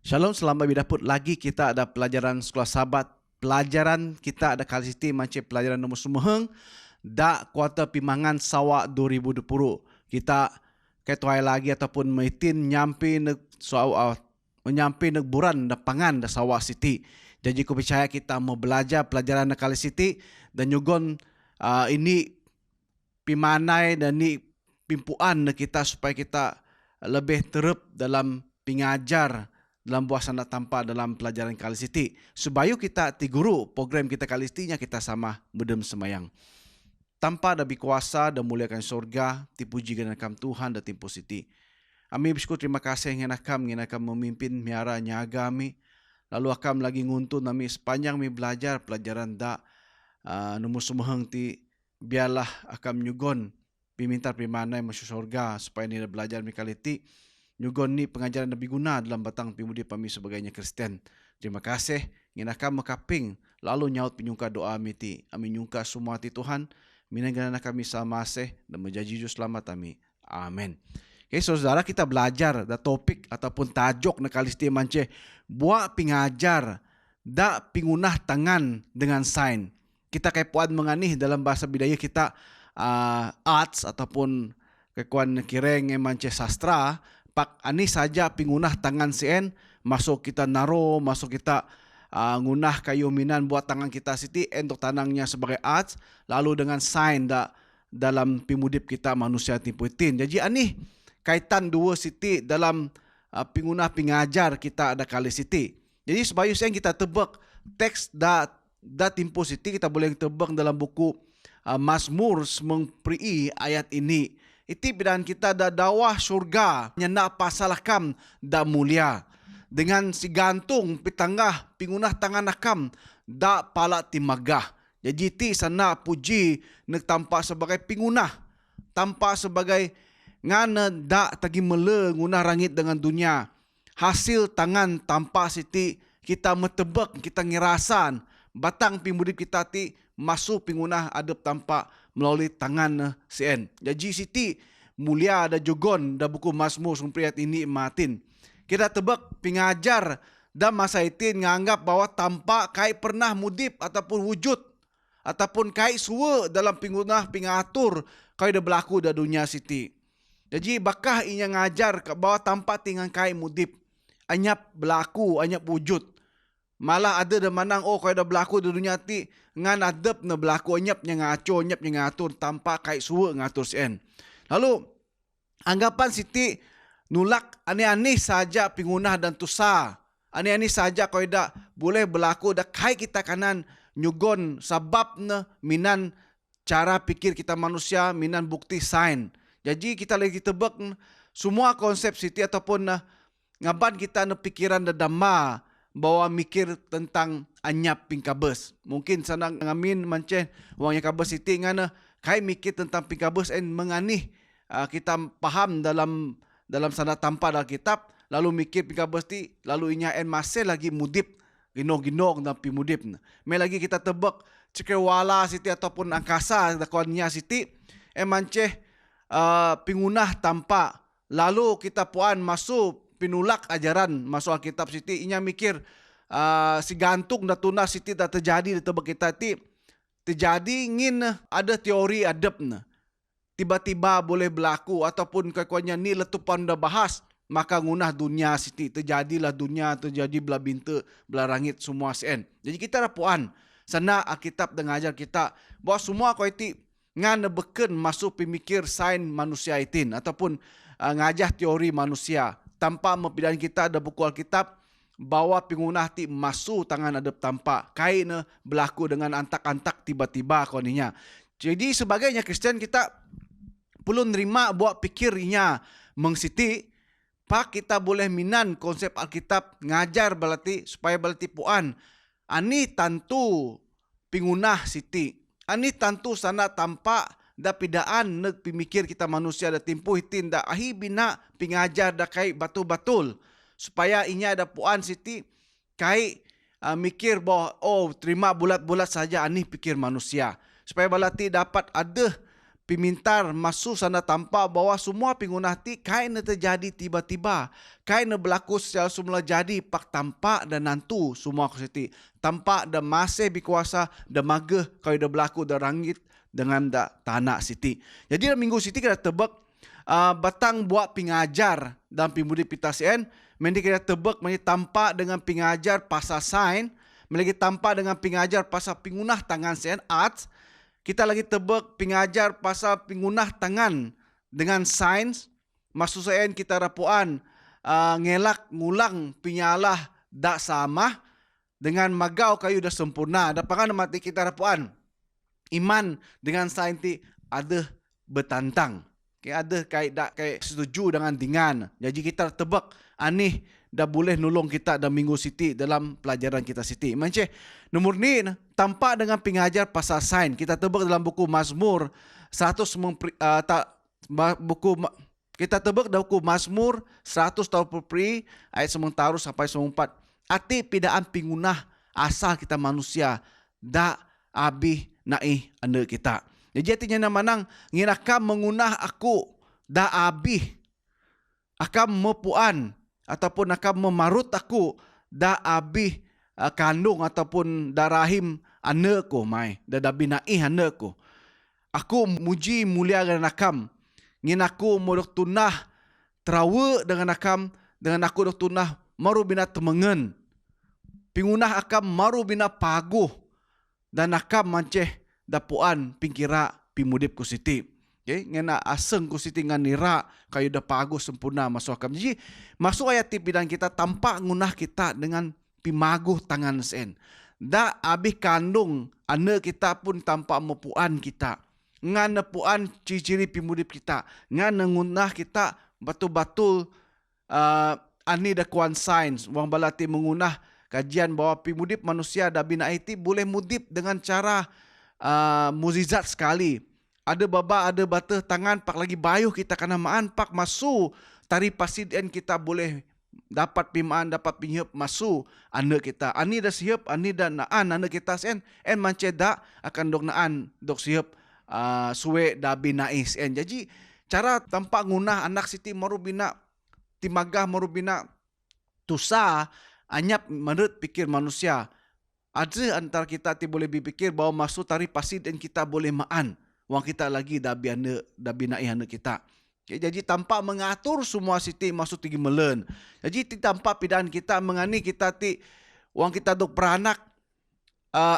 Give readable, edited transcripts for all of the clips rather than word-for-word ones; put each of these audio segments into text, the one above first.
Shalom, selamat bidaput lagi kita ada pelajaran sekolah sahabat. Pelajaran kita ada kali siti macam pelajaran nombor sumuheng da kuartal pimangan sawak 2020. Kita ketuai lagi ataupun maitin nyampi neg menyampi neg buran da pangan da sawak siti. Jadi aku percaya kita mau belajar pelajaran da kali siti dan nyugon ini pimanai dan ni pimpuan kita supaya kita lebih terep dalam pengajar dalam buah sana tanpa dalam pelajaran kali siti. Supaya kita tiguru program kita kali sitinya kita sama mudem semayang. Tanpa ada bikuasa dan muliakan surga, dipuji ganakam Tuhan dan timpu siti. Amin bersyukur terima kasih ngenakam memimpin miara nyaga kami. Lalu akam lagi nguntun kami sepanjang kami belajar pelajaran da nomor sumuheng ti biarlah akam nyugon piminta primanai masuk surga supaya ni belajar mi kali ti. Nyugon ni pengajaran lebih guna dalam batang pimudi kami sebagainya Kristen. Terima kasih. Nginakam makaping. Lalu nyaut penyungka doa miti. Amin nyungka semua ti Tuhan. Minanggana kami sama asih. Dan menjanji selamat kami. Amin. Okay, saudara kita belajar da topik ataupun tajuk na kalisti mance. Buat pengajar. Da pingunah tangan dengan sign. Kita kaipuan menganih dalam bahasa bidaya kita arts ataupun kekuan kireng mance sastra. Pak ani saja pingunah tangan sien masuk kita naro masuk kita ngunah kayu minan buat tangan kita siti untuk tanangnya sebagai arts lalu dengan sign dalam pimudip kita manusia tipuitin. Jadi ani kaitan dua siti dalam pingunah pengajar kita ada kali siti. Jadi sebab yang kita tebak teks da timpu siti kita boleh tebak dalam buku Mazmur mengprii ayat ini. Iti bidan kita da dawah surga nyana pasalakam da mulia dengan si gantung pitanggah pingunah tangan akam da pala timagah. Jadi ti sana puji nek tampak sebagai pingunah tampak sebagai ngana da tagi mele ngunah rangit dengan dunia. Hasil tangan tampak siti kita metebak kita ngirasan batang pimudip kita ti masuk pingunah adep tampak melalui tangan sien. Jadi siti mulia ada jogon da buku Mazmur sumpriat ini matin. Kita tebak pengajar da masa itin nganggap bahwa tampak kai pernah mudip ataupun wujud ataupun kai suwe dalam pingunah pingatur kai da berlaku da dunia siti. Jadi bakah inya ngajar bahwa tampak tinggal kai mudip anyap berlaku anyap wujud. Malah ada da manang kai da berlaku da dunia ti ngan adep na berlaku anyap nya ngaco anyap nya ngatur tampak kai suwe ngatur sien. Lalu anggapan siti nulak ani-ani saja pingunah dan tusa. Ani-ani saja kau ida boleh berlaku dak kai kita kanan nyugon sabab na minan cara pikir kita manusia minan bukti sain. Jadi kita lagi tebak semua konsep siti ataupun ngaban kita na pikiran da dhamma bawa mikir tentang anyap pingkabes. Mungkin sanang ngamin mancen wangnya kabes siti ngana kai mikir tentang pingkabes en menganih kita paham dalam sana tanpa dalam kitab lalu mikir pingkabes ti lalu inya en masih lagi mudip ginong-ginong dan pimudip. Me lagi kita tebak cekewala siti ataupun angkasa dakwanya siti manceh pingunah tanpa lalu kita puan masuk pinulak ajaran masuk Alkitab siti inya mikir si gantung da tunas siti da terjadi di tebak kita ti terjadi ngin ada teori adepna tiba-tiba boleh berlaku ataupun kekuannya ni letupan dah bahas maka ngunah dunia siti terjadilah dunia terjadi belah bintu belah langit semua sen. Jadi kita rapuan sana Alkitab dan ngajar kita bahawa semua kau itu ngan beken masuk pemikir sains manusia itin ataupun ngajah teori manusia tanpa mempidan kita ada buku Alkitab bawa pengunah ti masuk tangan adep tanpa kain berlaku dengan antak-antak tiba-tiba koninya. Jadi sebagainya Kristen kita perlu nerima buat pikirnya mengsiti pak kita boleh minan konsep Alkitab ngajar balati supaya balati puan ani tantu pingunah siti ani tantu sana tampak da pidaan neg pimikir kita manusia da timpu hitin da ahi bina pingajar da kai batul-batul supaya inya ada puan siti kai mikir bahwa terima bulat-bulat saja ani pikir manusia supaya balati dapat ada pimintar masuk sana tampak bahwa semua pingunah ti kain terjadi tiba-tiba. Kain berlaku secara semula jadi pak tampak dan nantu semua kusiti. Tampak dan masih berkuasa dan magah kau dah berlaku dan rangit dengan da tanah siti. Jadi dalam minggu siti kita tebak batang buat pengajar dalam pimudi pita sen. Mendi kita tebak tampak dengan pengajar pasal sains. Lagi tampak dengan pengajar pasal pingunah tangan sen arts. Kita lagi tebak pengajar pasal pingunah tangan dengan sains. Maksud saya kita rapuan ngelak ngulang pinyalah dak sama dengan magau kayu dah sempurna. Dapat mati kita rapuan iman dengan sains ti ada bertantang. Okay, ada kait setuju dengan. Jadi kita tebak anih dah boleh nolong kita dalam minggu siti dalam pelajaran kita siti. Macam nomor ni tampak dengan pengajar pasal sains. Kita tebak dalam buku Mazmur 100 kita tebak dalam buku Mazmur 100 tahun perperi ayat sementara sampai 4. Ati pidaan pingunah asal kita manusia dak abih naih anda kita. Jadi artinya manang nginakam mengunah aku dak abih akan mepuan ataupun akan memarut aku dah abih kandung ataupun dah rahim anakku mai dah binaih anakku. Aku muji mulia dengan akam. Ngin aku modok tunah terawa dengan akam dengan aku dok tunah maru bina temengen. Pingunah akam maru bina paguh dan akam manceh dapuan pingkira pimudip ku siti. Okay, ngena aseng ku siti ngan nira kayu dah pagus sempurna masuk akam. Jadi masuk ayat ti bidang kita tampak ngunah kita dengan pimaguh tangan sen. Da abih kandung anak kita pun tampak mepuan kita. Ngan nepuan ciri-ciri pimudip kita. Ngan ngunah kita betul-betul ani da kuan sains. Wang balati mengunah kajian bahwa pimudip manusia da bina iti boleh mudip dengan cara muzizat sekali. Ada baba, ada bata tangan pak lagi bayuh kita kena maan pak masu tari pasiden kita boleh dapat pimaan dapat pinhiup masu anak kita. Ani dah siap, ani dah naan anak kita sen en manceda akan dok naan dok siap suwe dah binais en. Jadi cara tampak ngunah anak siti maru bina timagah maru bina tusa anyap menurut pikir manusia. Ada antara kita ti boleh berpikir bahawa masu tari pasiden kita boleh maan. Wang kita lagi dah binaih anak kita. Okay, jadi tampak mengatur semua siti masuk tinggi melen. Jadi tampak pidaan kita mengani kita ti wang kita dok beranak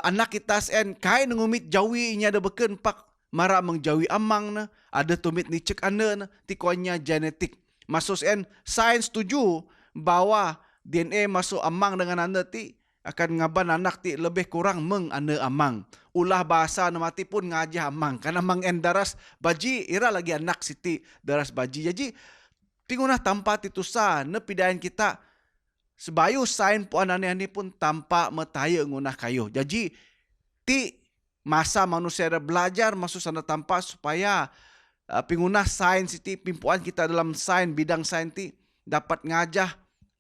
anak kita sen kain ngumit jawi inya ada beken pak mara mengjawi amang na ada tumit ni cek ane na ti kuanya genetik. Masuk sen sains setuju bahwa DNA masuk amang dengan anda ti akan ngaban anak ti lebih kurang meng anda amang. Ulah bahasa namati pun ngajah amang. Karena mang en daras baji ira lagi anak siti daras baji. Jadi tingunah tampak titusa nepidayan kita sebayu sain puan aneh-aneh pun tampak metaya ngunah kayu. Jadi ti masa manusia ada belajar masuk sana tampak supaya pingunah sains siti pimpuan kita dalam sains bidang sains ti dapat ngajah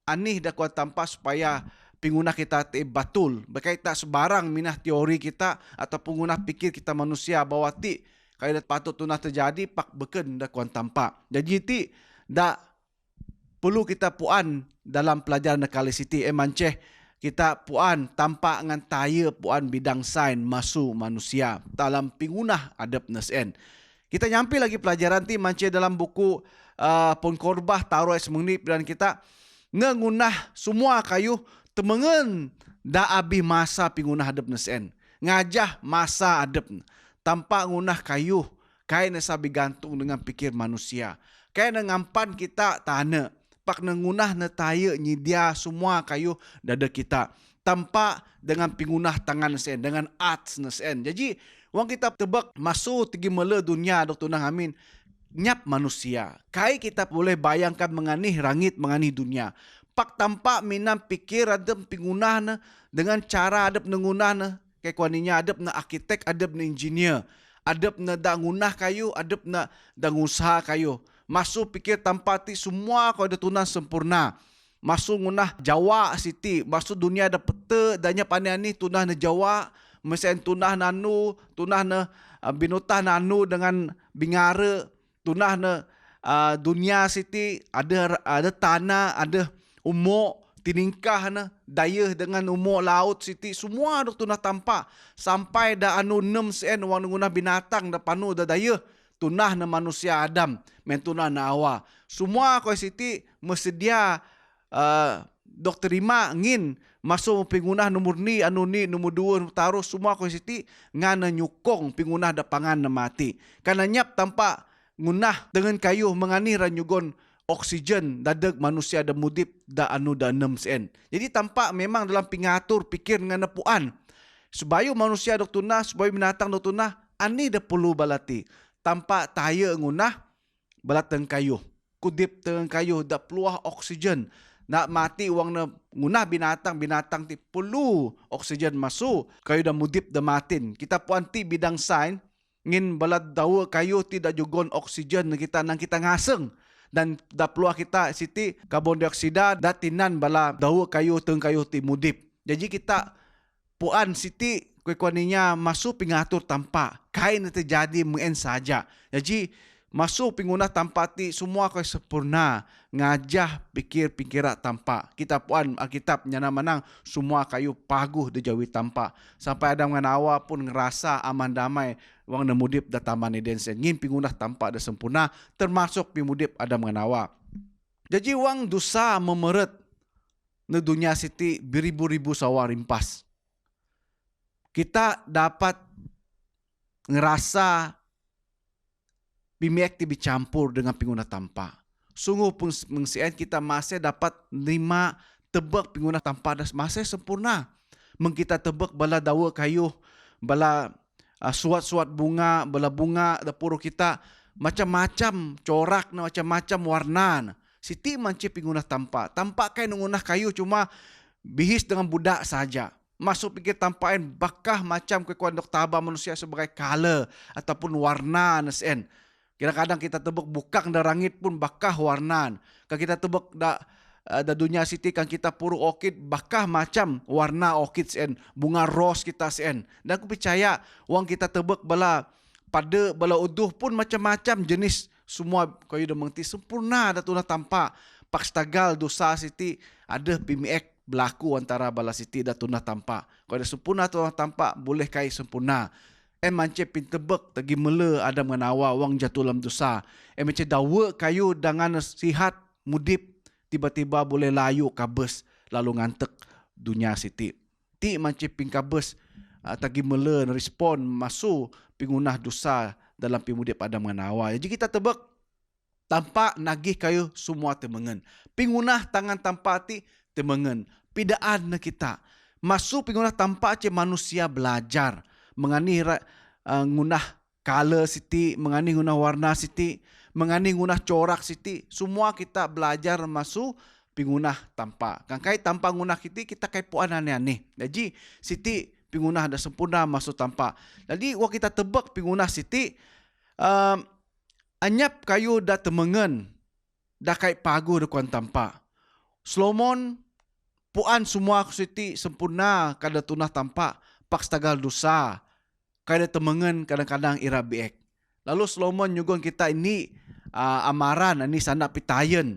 anih dah kuat tampak supaya pingunah kita betul. Berkaitan sebarang minah teori kita atau pengunah pikir kita manusia bahwa ti kalau patut tunah terjadi pak beken dah kuan tampak. Jadi ti dah perlu kita puan dalam pelajaran kali siti manceh kita puan tampak ngan taya puan bidang sains masuk manusia dalam pingunah adabness en. Kita nyampi lagi pelajaran ti manceh dalam buku pun korbah taruh semenit dan kita ngunah semua kayu temengen da abih masa pingunah adab nesen. Ngajah masa adab. Tampak ngunah kayu. Kain sabi gantung dengan pikir manusia. Kain ngampan kita tanah. Pak ngunah netaya nyidia semua kayu dada kita. Tampak dengan pingunah tangan nesen. Dengan arts nesen. Jadi, wang kita tebak masuk tinggi mele dunia Dr. Nang Amin. Nyap manusia. Kai kita boleh bayangkan menganih rangit, menganih dunia. Pak tampak minam pikir adab pingunah na dengan cara adab nengunah na kaya kuaninya adab na arkitek, adab na engineer, adab na dangunah kayu, adab na dangusaha kayu. Masuk pikir tampak ti semua kau ada tunang sempurna. Masuk ngunah Jawa siti, masuk dunia ada peta danya pandai tunah na Jawa, Mesin tunah nanu, tunah na binutah nanu dengan bingara, tunah na dunia siti ada tanah, ada umur tiningkah na daya dengan umur laut siti semua dok tunah tampak sampai dah anu 6 sen wang guna binatang dah panu dah daya tunah na manusia Adam men tunah na awa semua kau siti mesedia dok terima ngin masuk pingunah nomor ni anu ni nomor 2 taruh semua kau siti ngana nyukong pingunah da pangan na mati karena nyap tampak ngunah dengan kayu mengani ranyugon oksigen dadag manusia da mudip da anu da 6 sen. Jadi tampak memang dalam pingatur pikir dengan puan. Supaya manusia dok tunah, supaya binatang dok tunah, ani da perlu balati. Tampak taya ngunah balateng kayu. Kudip teng kayu da peluah oksigen. Nak mati wang na ngunah binatang ti perlu oksigen masuk. Kayu da mudip da matin. Kita puan ti bidang sain ngin balat dawa kayu ti da jugon oksigen kita nang kita ngaseng. Dan da peluah kita siti karbon dioksida da tinan bala dawa kayu teng kayu ti mudip. Jadi kita puan siti kuaninya masuk pingatur tampak kain terjadi mungkin saja. Jadi masuk pingunah tampak ti semua kau sempurna ngajah pikir-pikirat tampak. Kita puan Alkitab nyana manang semua kayu paguh dejawi tampak. Sampai Adam dengan Hawa pun ngerasa aman damai wang nemudip da taman Eden sen. Ngin pingunah tampak da sempurna termasuk pimudip Adam dengan Hawa. Jadi wang dosa memeret ne dunia siti beribu-ribu sawar rimpas. Kita dapat ngerasa bimiak ti bicampur dengan pingunah tampak. Sungguh pun mengsian kita masih dapat nerima tebak pingunah tampak dan masih sempurna. Mengkita tebak bala dawa kayu, bala suat-suat bunga, bala bunga da puru kita macam-macam corak na macam-macam warna. Siti manci pingunah tampak. Tampak kain ngunah kayu cuma bihis dengan budak saja. Masuk pikir tampakan bakah macam kekuatan dok tabah manusia sebagai color ataupun warna nesen. Kadang-kadang kita tebak bukang da rangit pun bakah warna. Kalau kita tebak da dunia siti kan kita puru orkid bakah macam warna orkid sen, bunga ros kita sen. Dan aku percaya wang kita tebak bala pada bala uduh pun macam-macam jenis semua kau dah mengerti sempurna da tunah tampak. Pak stagal dosa siti ada pimiek berlaku antara bala siti da tunah tampak. Kalau ada sempurna tunah tampak boleh kai sempurna. Mance pintebek tagi mele Adam dengan Hawa wang jatuh dalam dosa. Mance dawa kayu dengan sihat mudip tiba-tiba boleh layu kabes lalu ngantek dunia siti. Ti mance pingkabes tagi mele respon masuk pingunah dosa dalam pimudip Adam dengan Hawa. Jadi kita tebek tampak nagih kayu semua temengen. Pingunah tangan tampak ti temengen. Pidaan na kita. Masuk pingunah tampak je manusia belajar. Mengani ngunah color siti, mengani ngunah warna siti, mengani ngunah corak siti. Semua kita belajar masuk pingunah tampak. Kan kai tampak ngunah kita kai puan aneh-aneh. Jadi siti pingunah dah sempurna masuk tampak. Jadi wak kita tebak pingunah siti anyap kayu dah temengen dah kai pagu dekuan tampak. Solomon puan semua siti sempurna kada tunah tampak pak stagal dosa kada temengen kadang-kadang ira biek. Lalu Solomon nyugon kita ini amaran ini sandak pitayen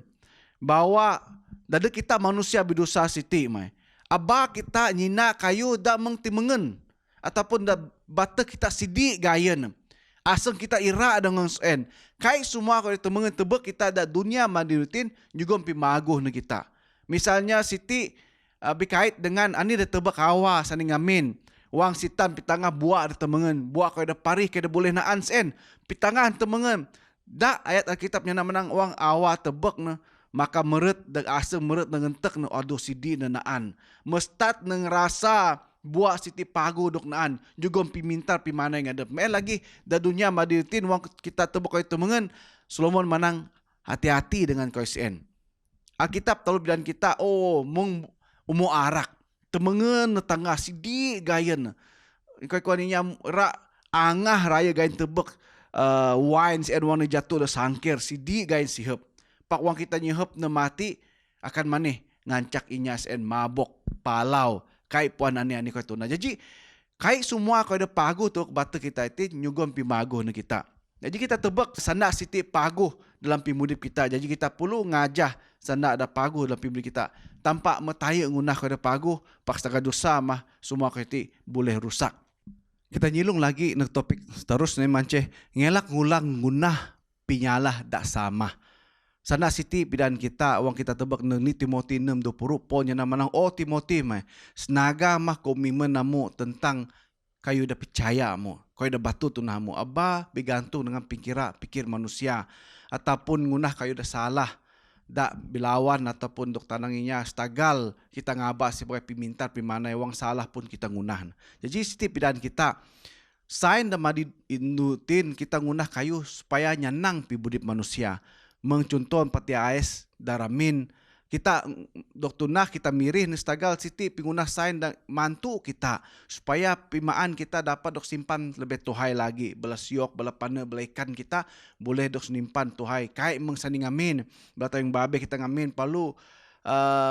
bahwa dada kita manusia berdosa siti mai. Aba kita nyina kayu dak mengtimengen ataupun dak bata kita sidik gayen. Aseng kita ira dengan sen. Kai semua kalau temengen tebek kita dak dunia madirutin nyugon pi maguh na kita. Misalnya siti berkait dengan ani dah tebak Hawa saning ngamin. Wang sitan pitangah buak dah temengen. Buak kau dah parih kau dah boleh naan sen. Pitangah temengen. Dak ayat Alkitab yang menang wang Hawa tebak na. Maka meret dan asa meret dengan tek na aduh sidi na naan. Mestat nang rasa buak siti pagu dok naan. Juga pi mintar pi mana yang ada. Main lagi dah dunia madirutin wang kita tebak kau temengen. Solomon menang hati-hati dengan kau sen. Alkitab tahu bilang kita mung umur arak temengen tengah sidi gayen kau ninya rak angah raya gayen tebek wine and wang jatuh dah sangkir sidi gayen sihep pak wang kita nyehep na mati akan maneh ngancak inyas and mabok palau kai puan ani kau tuna. Jadi Kai semua kau ada pagu tu batu kita itu nyugon pimagu na kita. Jadi kita tebak sana siti pagu dalam pimudip kita. Jadi kita perlu ngajah sana ada pagu dalam pimudip kita. Tanpa metaya ngunah kau ada pagu, pak setaga dosa mah semua kau itu boleh rusak. Kita nyilung lagi nak topik terus ni manceh ngelak ngulang ngunah pinyalah dak sama. Sana siti pidan kita wang kita tebak ni Timothy 6:20 ponya nama nang Timothy mah senaga mah komitmen namu tentang kayu dah percaya mu, kayu dah batu tu namu aba bergantung dengan pikir manusia ataupun ngunah kayu dah salah dak bilawan ataupun dok tananginya stagal kita ngabah sebagai pimintar pimana wang salah pun kita ngunah. Jadi siti pidan kita sain dah madi indutin kita ngunah kayu supaya nyenang pi budip manusia. Mengcontoh pati AS daramin kita doktor nah kita mirih ni stagal siti pingunah sain dan mantu kita supaya pimaan kita dapat dok simpan lebih tuhai lagi belas yok bala pana bala ikan kita boleh dok simpan tuhai kai mengsani ngamin bala tayong babe kita ngamin palu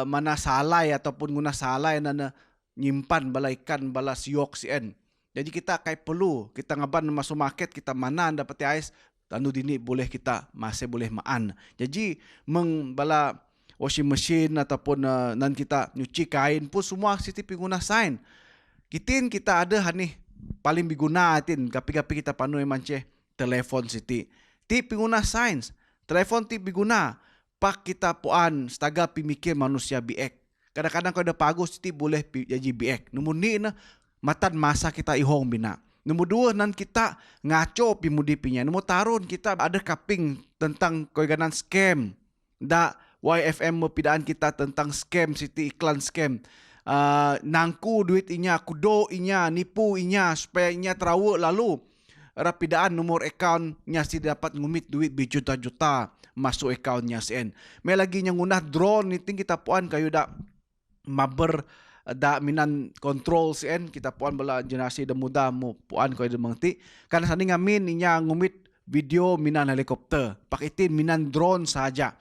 mana salai ataupun guna salai nana nyimpan bala ikan bala siok sien. Jadi kita kai perlu kita ngaban masuk market kita mana dapat ais tanu dini boleh kita masih boleh maan. Jadi bala washing machine ataupun nan kita nyuci kain pun semua siti pingguna sain. Kitin kita ada hani paling biguna tin gapi-gapi kita panu manceh telefon siti. Ti pingguna sains. Telefon ti biguna pak kita puan setaga pimikir manusia biek. Kadang-kadang kalau ada pagus siti boleh jadi biek. Nombor ni na matan masa kita ihong bina. Nombor dua, nan kita ngaco pimudipinya. Nombor tarun kita ada kaping tentang koiganan scam. Da YFM mepidaan kita tentang scam siti iklan scam. Nangku duit inya, kudo inya, nipu inya supaya inya terawa lalu rapidaan nomor akaunnya si dapat ngumit duit berjuta-juta masuk akaunnya sen. May lagi nya ngunah drone niting kita puan kayu da maber da minan control sen kita puan bala generasi da muda mo puan ko da mangti kan sani ngamin inya ngumit video minan helikopter pakitin minan drone saja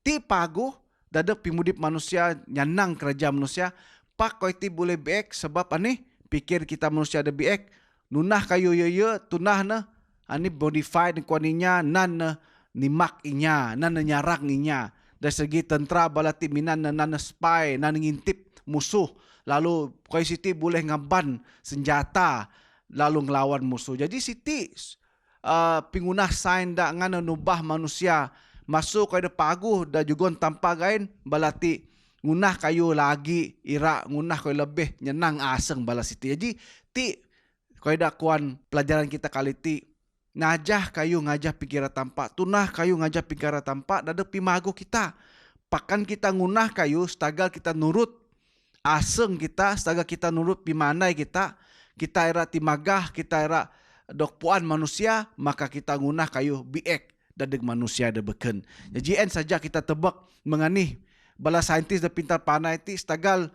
ti pago dadak pimudip manusia nyanang kerja manusia pak ko ti boleh beek sebab ani pikir kita manusia ada beek nunah kayu ye tunah na ani modified kuaninya nan nimak inya nan nyarang inya dari segi tentera balati minan nan spy nan ngintip musuh lalu koi siti boleh ngaban senjata lalu ngelawan musuh. Jadi siti pingunah sain da ngana nubah manusia masuk koi da pagu da jugon tanpa gain balati ngunah kayu lagi ira ngunah koi lebih nyenang aseng bala siti. Jadi ti koi da kuan pelajaran kita kali ti ngajah kayu ngajah pikiran tampak tunah kayu ngajah pikiran tampak da pimagu kita. Pakan kita ngunah kayu stagal kita nurut aseng kita setaga kita nurut pimanai kita era timagah kita era dok puan manusia maka kita ngunah kayu biek dadeg manusia da beken. Jadi saja kita tebak menganih bala saintis da pintar panai ti setagal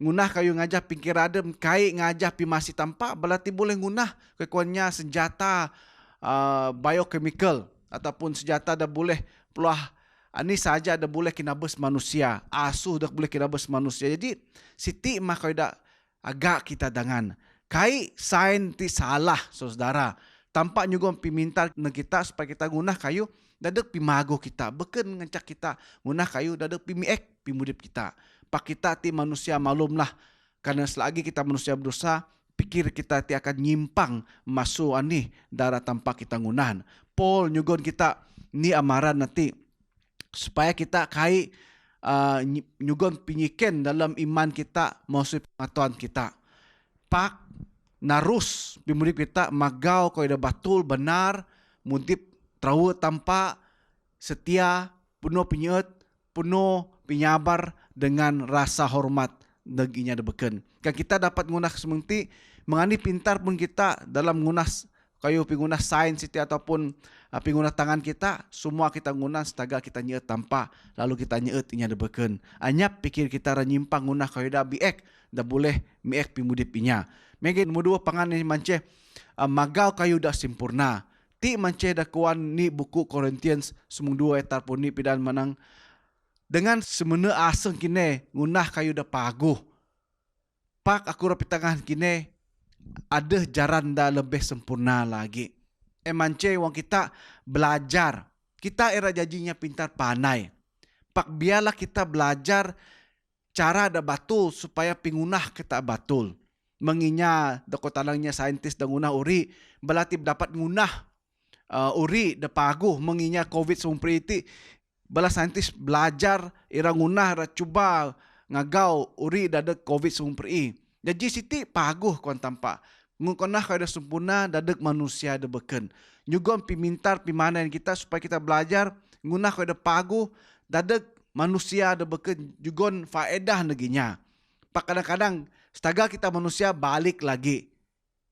ngunah kayu ngajah pikir adem kai ngajah pi masih tampak bala ti boleh ngunah kekuannya senjata biochemical ataupun senjata da boleh peluah ani saja dah boleh kinabes manusia. Asuh dah boleh kinabes manusia. Jadi siti mah kau dah agak kita dengan. Kai sain ti salah saudara. Tampak juga piminta kita supaya kita guna kayu dadak pimago kita. Beken ngancak kita guna kayu dadak pimiek pimudip kita. Pak kita ti manusia malumlah. Karena selagi kita manusia berdosa, pikir kita ti akan nyimpang masuk ani darah tanpa kita ngunahan. Paul nyugon kita ni amaran nanti supaya kita kai nyugon pinyiken dalam iman kita maksud pengetahuan kita. Pak narus pimudip kita magau kau ida batul benar mudip trawe tanpa setia penuh penyet penuh penyabar dengan rasa hormat daginya debeken. Kan kita dapat ngunah sementi mengani pintar pun kita dalam ngunah kayu pingunah sains itu ataupun pingunah tangan kita semua kita ngunah setaga kita nyeut tanpa lalu kita nyeut inya debeken anyap pikir kita ranyimpang ngunah kayu da biek da boleh miek pimudip inya mege nomor 2 pangan ni manceh magau kayu da sempurna ti manceh da kuan ni buku Corinthians sumung 2 etar pun ni pidan manang dengan semena aseng kine ngunah kayu da paguh pak aku rapi tangan kine ada jaran dah lebih sempurna lagi. Mance wang kita belajar. Kita era janjinya pintar pandai. Pak biarlah kita belajar cara ada batul supaya pingunah kita batul. Menginya dako talangnya saintis dan ngunah uri belati dapat ngunah uri de paguh menginya COVID sumpri iti bala saintis belajar ira ngunah ra cuba ngagau uri dadek COVID sumpri. Jadi siti paguh kon tampak. Ngukonah kada sempurna dadek manusia de beken. Nyugon pimintar pimanen kita supaya kita belajar ngunah kada paguh dadek manusia de beken jugon faedah neginya. Pak kadang-kadang setagal kita manusia balik lagi.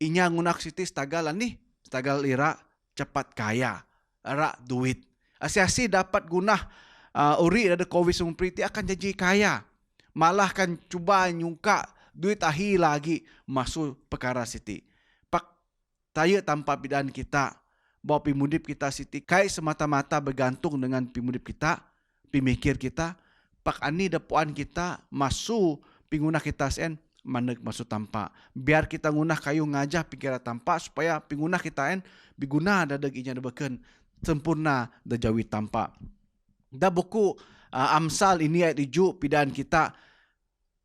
Inya ngunak siti setagal ni, setagal ira cepat kaya, ira duit. Asi-asi dapat gunah uri ada COVID sumpriti akan jadi kaya. Malah kan cuba nyungka duit ahi lagi masuk perkara siti. Pak taya tanpa bidaan kita, bawa pimudip kita siti kai semata-mata bergantung dengan pimudip kita, pimikir kita. Pak ani depuan kita masuk pingunah kita sen manek masuk tampak. Biar kita ngunah kayu ngajah pikiran tampak supaya pingunah kita en biguna dadag inya beken sempurna da jawi tampak. Da buku Amsal ini ayat 7 pidaan kita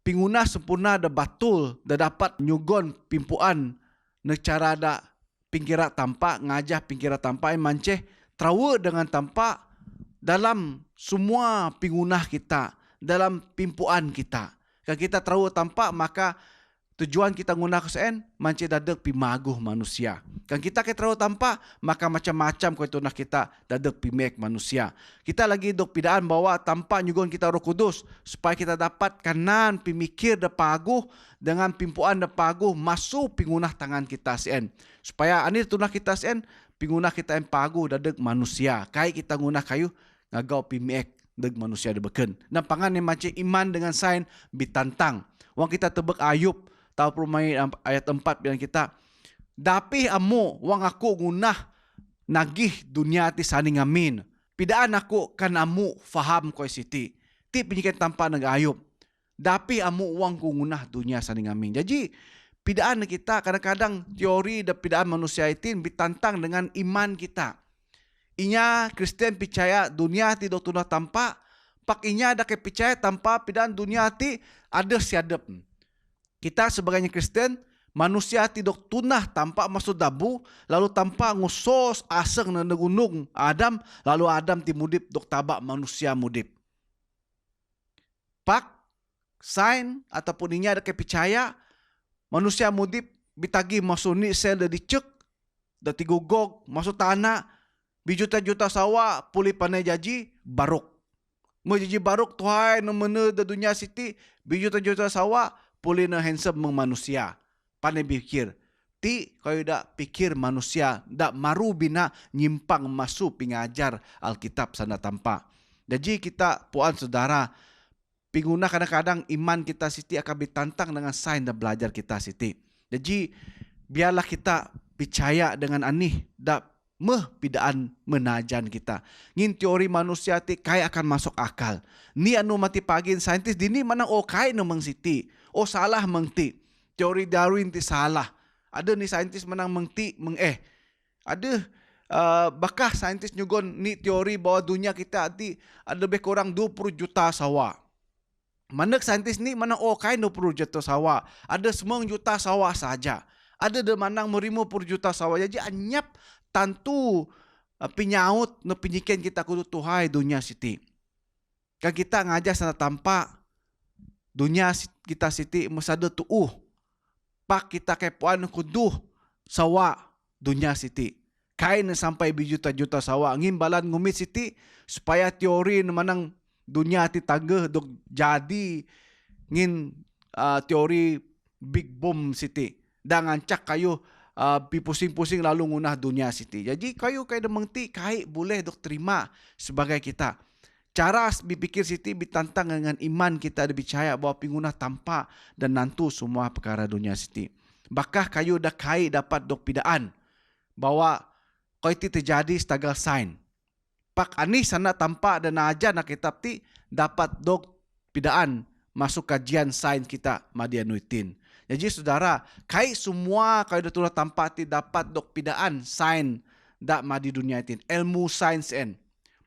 pingunah sempurna da batul da dapat nyugon pimpuan ne cara da pingkira tampak ngajah pingkira tampak manceh trawe dengan tampak dalam semua pingunah kita, dalam pimpuan kita. Kalau kita tahu tampak maka tujuan kita guna kesan mancing dadak pimaguh manusia. Kalau kita tahu tampak maka macam-macam kau itu nak kita dadak pimek manusia. Kita lagi dok pidaan bawa tampak nyugon kita Roh Kudus supaya kita dapat kanan pimikir da paguh dengan pimpuan da paguh masuk pingunah tangan kita sen. Supaya ani tunah kita sen pingunah kita en paguh dadak manusia. Kai kita guna kayu ngagau pimek deg manusia de beken. Nampangan ni macam iman dengan sain bitantang. Wang kita tebek Ayub tahu permai ayat 4 bilang kita dapih amu wang aku gunah nagih dunia ti saning amin. Pidaan aku kan amu faham ko siti. Ti pinyikan tanpa nag Ayub. Dapih amu wang ku gunah dunia saning amin. Jadi pidaan kita kadang-kadang teori dan pidaan manusia itu bitantang dengan iman kita. Inya Kristen percaya dunia tidak tunah tampak, pak inya ada kepercaya tanpa pidaan dunia ti ada siadap. Kita sebagai Kristen manusia tidak tunah tampak masuk dabu, lalu tanpa ngusos aseng na gunung Adam, lalu Adam ti mudip dok tabak manusia mudip. Pak sign ataupun inya ada kepercaya manusia mudip bitagi masuk ni sel da dicek, da tigugog masuk tanah. Bijuta-juta sawa puli panai jaji baruk. Mau jaji baruk tuhai no mana da dunia siti bijuta-juta sawa puli na handsome meng manusia. Panai pikir. Ti kau dak pikir manusia dak maru bina nyimpang masuk pingajar Alkitab sana tampak. Jadi kita puan saudara pingguna kadang-kadang iman kita siti akan ditantang dengan sain dan belajar kita siti. Jadi biarlah kita percaya dengan anih dak pidaan menajan kita. Ngin teori manusia ti kai akan masuk akal. Ni anu mati pagin saintis dini mana kai no mengsiti. Salah mengti. Teori Darwin ti salah. Ada ni saintis menang mengti Ada bakah saintis nyugon ni teori bahwa dunia kita ti ada lebih kurang 20 juta sawa. Manak saintis ni mana kai 20 juta sawa. Ada 9 juta sawa saja. Ada de manang 50 juta sawa. Jadi anyap tantu pinyaut no pinyiken kita kudu tuhai dunia siti. Kan kita ngajak sana tampak dunia kita siti masada tuuh. Pak kita kepuan kudu sawa dunia siti. Kain sampai bijuta-juta sawa ngimbalan ngumit siti supaya teori manang dunia ti tageh dok jadi ngin teori big bomb siti. Dan ngancak kayu pusing-pusing lalu ngunah dunia siti. Jadi kayu demengti kai boleh dok terima sebagai kita. Cara berpikir siti bitantang dengan iman kita dipercaya bahwa pingunah tanpa dan nantu semua perkara dunia siti. Bakah kayu dah kai dapat dok pidaan bahwa kau itu terjadi setagal sign. Pak ani sana tanpa dan aja nak kitab ti dapat dok pidaan masuk kajian sains kita madianuitin. Jadi saudara, kai semua kai da tulah tampa ti dapat dok pidaan sign dak ma di dunia tin. Ilmu sains en.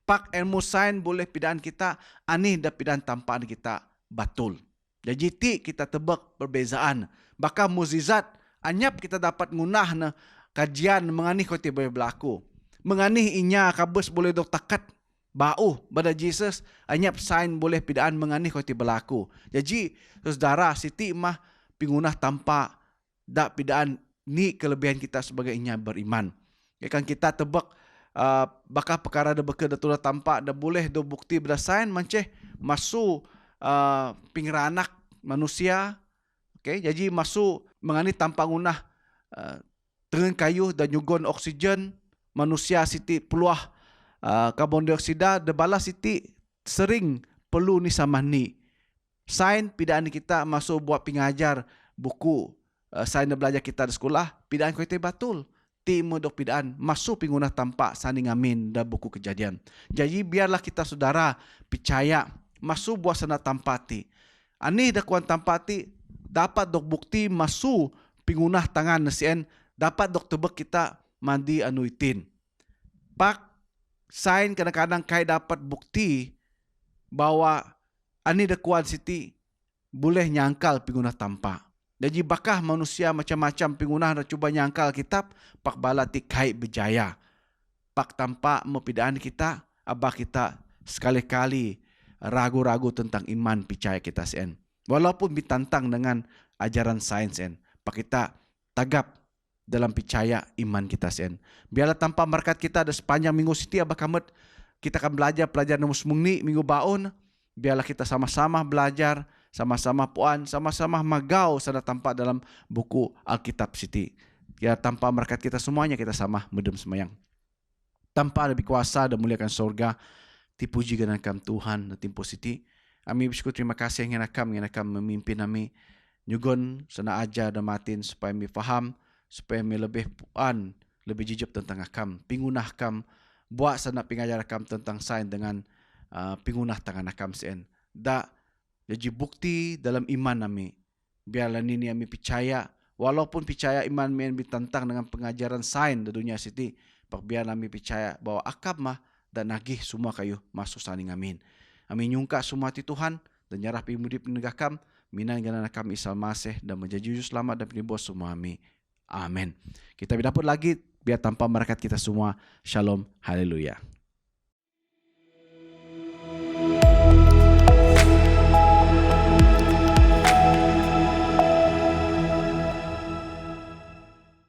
Pak ilmu sains boleh pidaan kita ani da pidaan tampaan kita batul. Jadi ti kita tebak perbezaan. Bahkan mukjizat anyap kita dapat ngunah na kajian menganih kau ti boleh berlaku. Menganih inya kabus boleh dok takat bau pada Jesus anyap sign boleh pidaan menganih kau ti berlaku. Jadi saudara siti mah pingunah tanpa dak pidaan ni kelebihan kita sebagai inya beriman. Ya kan kita tebak bakal perkara da beke da tulah tampak da boleh do bukti berdasarkan manceh masuk pingranak manusia. Okay, jadi masuk mengani tanpa ngunah dengan kayu dan nyugon oksigen manusia siti peluah karbon dioksida da bala siti sering perlu ni sama ni. Sain pidaan kita masuk buat pengajar buku sain belajar kita di sekolah pidaan kita batul. Timu dok pidaan masuk pingunah tampak sani ngamin da buku kejadian. Jadi biarlah kita saudara percaya masuk buat sana tampati. Ani da kuan tampati dapat dok bukti masuk pingunah tangan nasien dapat dok tebak kita mandi anuitin. Pak sain kadang-kadang kai dapat bukti bahwa ani da kuan siti boleh nyangkal pingunah tampak. Jadi bakah manusia macam-macam pingunah nak cuba nyangkal kitab, pak bala ti kai berjaya. Pak tampak mempidaan kita, abah kita sekali-kali ragu-ragu tentang iman percaya kita sen. Walaupun ditantang dengan ajaran sains sen, pak kita tagap dalam percaya iman kita sen. Biarlah tanpa berkat kita ada sepanjang minggu siti abah kamet kita akan belajar nombor semungni minggu baun. Biarlah kita sama-sama belajar, sama-sama puan, sama-sama magau sada tampak dalam buku Alkitab siti. Ya tanpa berkat kita semuanya kita sama medem semayang. Tanpa lebih kuasa dan muliakan surga, dipuji ganakam Tuhan dan timpo siti. Kami bersyukur terima kasih yang nakam memimpin kami. Nyugon sana aja dan matin supaya kami faham, supaya kami lebih puan, lebih jujur tentang akam. Pingunah kam, buat sana pengajar akam tentang sains dengan pingunah tangan akam sen. Jadi bukti dalam iman kami. Biarlah ini kami percaya. Walaupun percaya iman kami ditantang dengan pengajaran sains di dunia siti. Biar kami percaya bahwa akam mah dan nagih semua kayu masuk saling amin. Kami nyungka semua ti Tuhan. Dan nyarah pimudi penegakam. Minan ganana kami isal masih. Dan menjadi jujur selamat dan penibos semua kami. Amin. Kita dapat lagi. Biar tanpa berkat kita semua. Shalom. Haleluya.